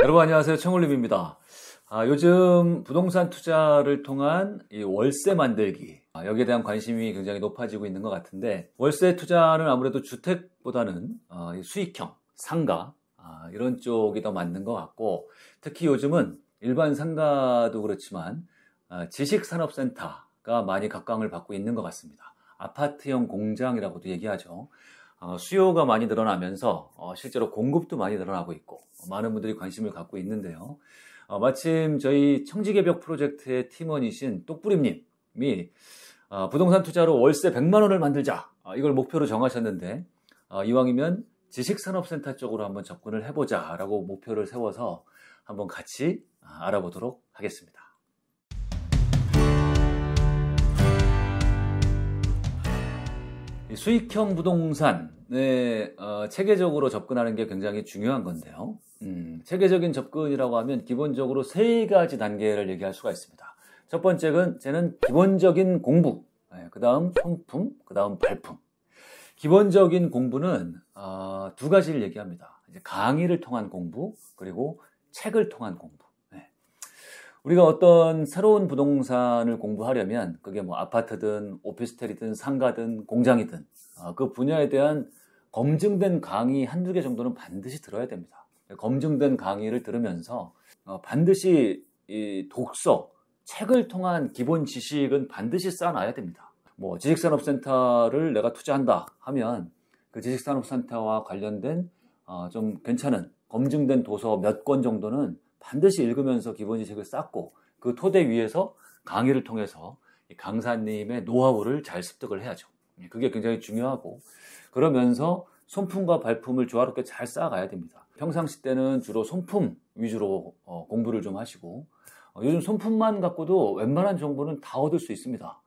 여러분 안녕하세요. 청울림입니다. 요즘 부동산 투자를 통한 이 월세 만들기, 여기에 대한 관심이 굉장히 높아지고 있는 것 같은데, 월세 투자는 아무래도 주택보다는 이 수익형, 상가 이런 쪽이 더 맞는 것 같고, 특히 요즘은 일반 상가도 그렇지만 지식산업센터가 많이 각광을 받고 있는 것 같습니다. 아파트형 공장이라고도 얘기하죠. 수요가 많이 늘어나면서 실제로 공급도 많이 늘어나고 있고 많은 분들이 관심을 갖고 있는데요. 마침 저희 청지개벽 프로젝트의 팀원이신 똑부림님이 부동산 투자로 월세 100만 원을 만들자, 이걸 목표로 정하셨는데, 이왕이면 지식산업센터 쪽으로 한번 접근을 해보자 라고 목표를 세워서 한번 같이 알아보도록 하겠습니다. 수익형 부동산에 체계적으로 접근하는 게 굉장히 중요한 건데요. 체계적인 접근이라고 하면 기본적으로 세 가지 단계를 얘기할 수가 있습니다. 첫 번째는 기본적인 공부, 그 다음 손품, 그 다음 발품. 기본적인 공부는 두 가지를 얘기합니다. 이제 강의를 통한 공부, 그리고 책을 통한 공부. 우리가 어떤 새로운 부동산을 공부하려면 그게 뭐 아파트든 오피스텔이든 상가든 공장이든 그 분야에 대한 검증된 강의 한두 개 정도는 반드시 들어야 됩니다. 검증된 강의를 들으면서 반드시 이 독서, 책을 통한 기본 지식은 반드시 쌓아놔야 됩니다. 뭐 지식산업센터를 내가 투자한다 하면 그 지식산업센터와 관련된 좀 괜찮은 검증된 도서 몇 권 정도는 반드시 읽으면서 기본 지식을 쌓고 그 토대 위에서 강의를 통해서 강사님의 노하우를 잘 습득을 해야죠. 그게 굉장히 중요하고, 그러면서 손품과 발품을 조화롭게 잘 쌓아가야 됩니다. 평상시 때는 주로 손품 위주로 공부를 좀 하시고, 요즘 손품만 갖고도 웬만한 정보는 다 얻을 수 있습니다.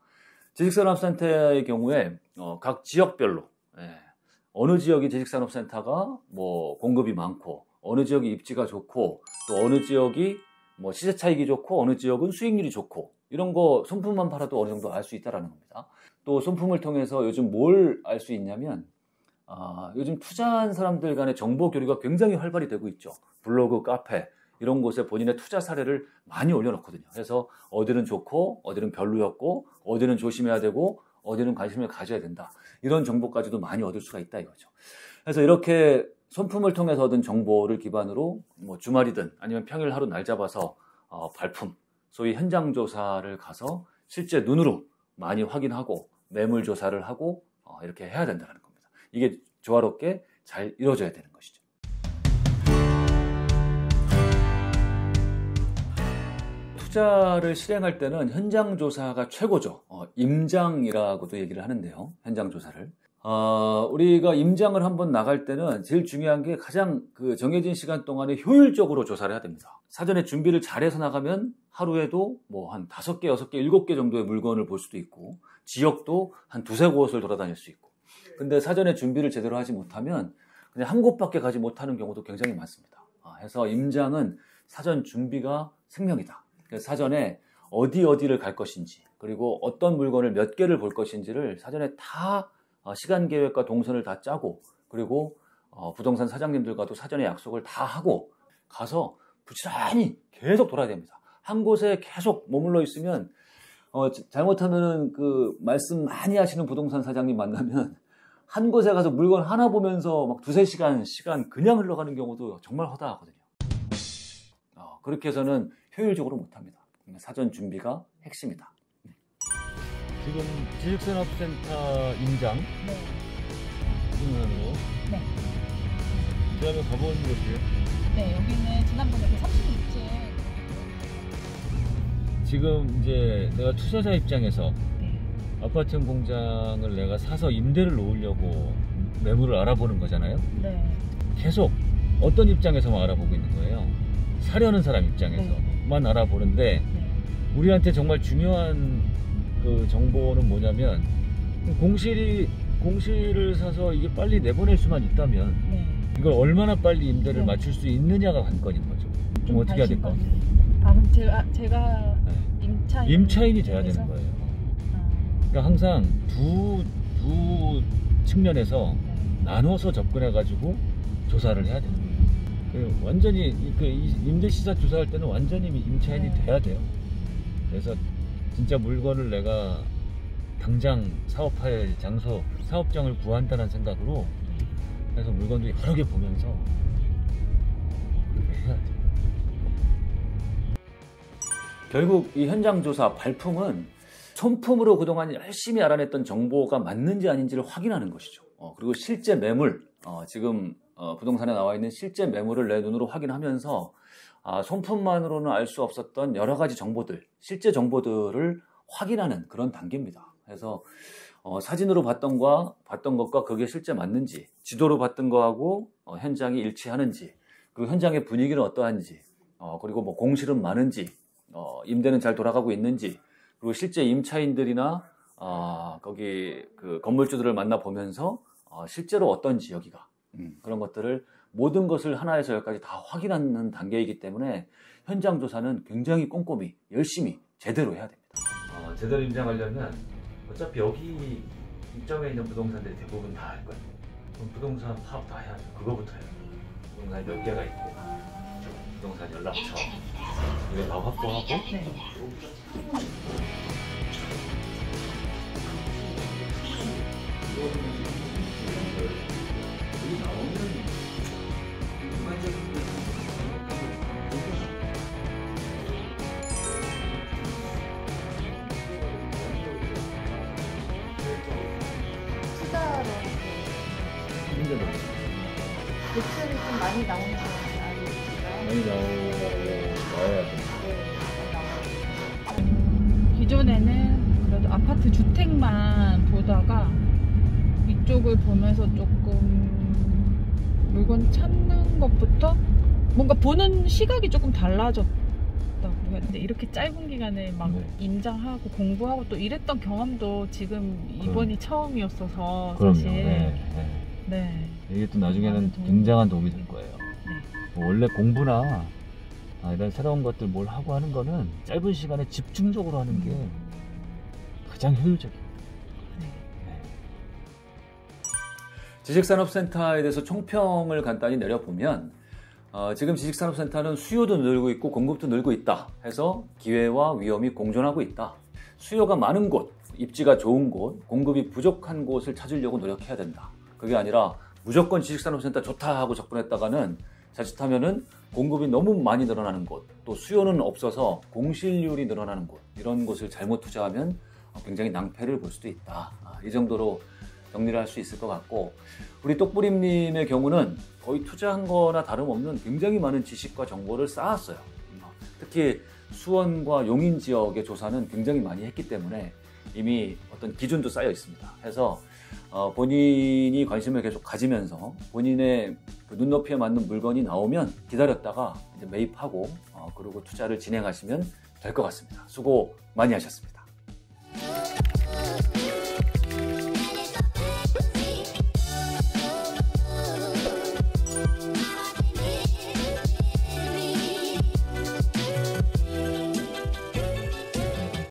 지식산업센터의 경우에 각 지역별로 어느 지역이 지식산업센터가 뭐 공급이 많고, 어느 지역이 입지가 좋고, 또 어느 지역이 뭐 시세 차익이 좋고, 어느 지역은 수익률이 좋고, 이런 거 손품만 팔아도 어느 정도 알 수 있다는 겁니다. 또 손품을 통해서 요즘 뭘 알 수 있냐면, 요즘 투자한 사람들 간의 정보 교류가 굉장히 활발히 되고 있죠. 블로그, 카페 이런 곳에 본인의 투자 사례를 많이 올려놓거든요. 그래서 어디는 좋고, 어디는 별로였고, 어디는 조심해야 되고, 어디는 관심을 가져야 된다, 이런 정보까지도 많이 얻을 수가 있다 이거죠. 그래서 이렇게 손품을 통해서 얻은 정보를 기반으로 뭐 주말이든 아니면 평일 하루 날 잡아서 발품, 소위 현장 조사를 가서 실제 눈으로 많이 확인하고 매물 조사를 하고 이렇게 해야 된다는 겁니다. 이게 조화롭게 잘 이루어져야 되는 것이죠. 투자를 실행할 때는 현장 조사가 최고죠. 임장이라고도 얘기를 하는데요. 현장 조사를. 우리가 임장을 한번 나갈 때는 제일 중요한 게 가장 그 정해진 시간 동안에 효율적으로 조사를 해야 됩니다. 사전에 준비를 잘해서 나가면 하루에도 뭐 한 5개, 6개, 7개 정도의 물건을 볼 수도 있고, 지역도 한 2-3곳을 돌아다닐 수 있고. 근데 사전에 준비를 제대로 하지 못하면 그냥 한 곳밖에 가지 못하는 경우도 굉장히 많습니다. 그래서 임장은 사전 준비가 생명이다. 그래서 사전에 어디를 갈 것인지, 그리고 어떤 물건을 몇 개를 볼 것인지를 사전에 다 시간 계획과 동선을 다 짜고, 그리고 부동산 사장님들과도 사전에 약속을 다 하고 가서 부지런히 계속 돌아야 됩니다. 한 곳에 계속 머물러 있으면 잘못하면 그 말씀 많이 하시는 부동산 사장님 만나면 한 곳에 가서 물건 하나 보면서 막 2-3시간 시간 그냥 흘러가는 경우도 정말 허다하거든요. 그렇게 해서는 효율적으로 못합니다. 사전 준비가 핵심이다. 지금 지식산업센터 임장? 네. 부동산으로? 네. 제가 한번 가본 곳이에요? 네, 여기는 지난번에 36층. 지금 이제 내가 투자자 입장에서 아파트 공장을 내가 사서 임대를 놓으려고 매물을 알아보는 거잖아요? 네. 계속 어떤 입장에서만 알아보고 있는 거예요? 사려는 사람 입장에서만 알아보는데, 우리한테 정말 중요한 그 정보는 뭐냐면, 공실을 사서 이게 빨리 내보낼 수만 있다면 이걸 얼마나 빨리 임대를 맞출 수 있느냐가 관건인 거죠. 좀 어떻게 해야 될까? 그럼 제가 임차인이 돼야 되는 거예요. 그러니까 항상 두 측면에서 나눠서 접근해 가지고 조사를 해야 되는 거예요. 완전히 임대시사 조사할 때는 완전히 임차인이 돼야 돼요. 그래서 진짜 물건을 내가 당장 사업할 장소, 사업장을 구한다는 생각으로 해서 물건도 여러 개 보면서 그렇게 해야 돼요. 결국 이 현장조사 발품은 손품으로 그동안 열심히 알아냈던 정보가 맞는지 아닌지를 확인하는 것이죠. 그리고 실제 매물, 지금 부동산에 나와 있는 실제 매물을 내 눈으로 확인하면서 손품만으로는 알 수 없었던 여러 가지 정보들, 실제 정보들을 확인하는 그런 단계입니다. 그래서 사진으로 봤던 것과 그게 실제 맞는지, 지도로 봤던 거하고 현장이 일치하는지, 그리고 현장의 분위기는 어떠한지, 그리고 뭐 공실은 많은지, 임대는 잘 돌아가고 있는지, 그리고 실제 임차인들이나 거기 그 건물주들을 만나 보면서 실제로 어떤지 여기가 그런 것들을 모든 것을 하나에서 열까지 다 확인하는 단계이기 때문에 현장 조사는 굉장히 꼼꼼히 열심히 제대로 해야 됩니다. 제대로 임장하려면 어차피 여기 입점해 있는 부동산들이 대부분 다 할 거예요. 그럼 부동산 파악 다 해야 돼요. 그거부터 해요. 부동산이 몇 개가 있고 부동산 연락처 이거 다 확보하고 투자로 매출이 좀 많이 나오는 거 아니에요? 많이 나와야 돼. 기존에는 그래도 아파트 주택만 보다가 이쪽을 보면서 조금 물건 찾는 것부터 뭔가 보는 시각이 조금 달라졌다고 했는데 이렇게 짧은 기간에 막 임장하고 공부하고 또 이랬던 경험도 지금 이번이 처음이었어서 사실 네. 이게 또 나중에는 굉장한 도움이 될 거예요. 뭐 원래 공부나 이런 새로운 것들 뭘 하고 하는 거는 짧은 시간에 집중적으로 하는 게 가장 효율적이에요. 지식산업센터에 대해서 총평을 간단히 내려보면 지금 지식산업센터는 수요도 늘고 있고 공급도 늘고 있다 해서 기회와 위험이 공존하고 있다. 수요가 많은 곳, 입지가 좋은 곳, 공급이 부족한 곳을 찾으려고 노력해야 된다. 그게 아니라 무조건 지식산업센터 좋다 하고 접근했다가는 자칫하면은 공급이 너무 많이 늘어나는 곳, 또 수요는 없어서 공실률이 늘어나는 곳, 이런 곳을 잘못 투자하면 굉장히 낭패를 볼 수도 있다. 이 정도로 정리를 할 수 있을 것 같고, 우리 똑부림님의 경우는 거의 투자한 거나 다름없는 굉장히 많은 지식과 정보를 쌓았어요. 특히 수원과 용인 지역의 조사는 굉장히 많이 했기 때문에 이미 어떤 기준도 쌓여 있습니다. 해서 본인이 관심을 계속 가지면서 본인의 그 눈높이에 맞는 물건이 나오면 기다렸다가 이제 매입하고 그리고 투자를 진행하시면 될 것 같습니다. 수고 많이 하셨습니다.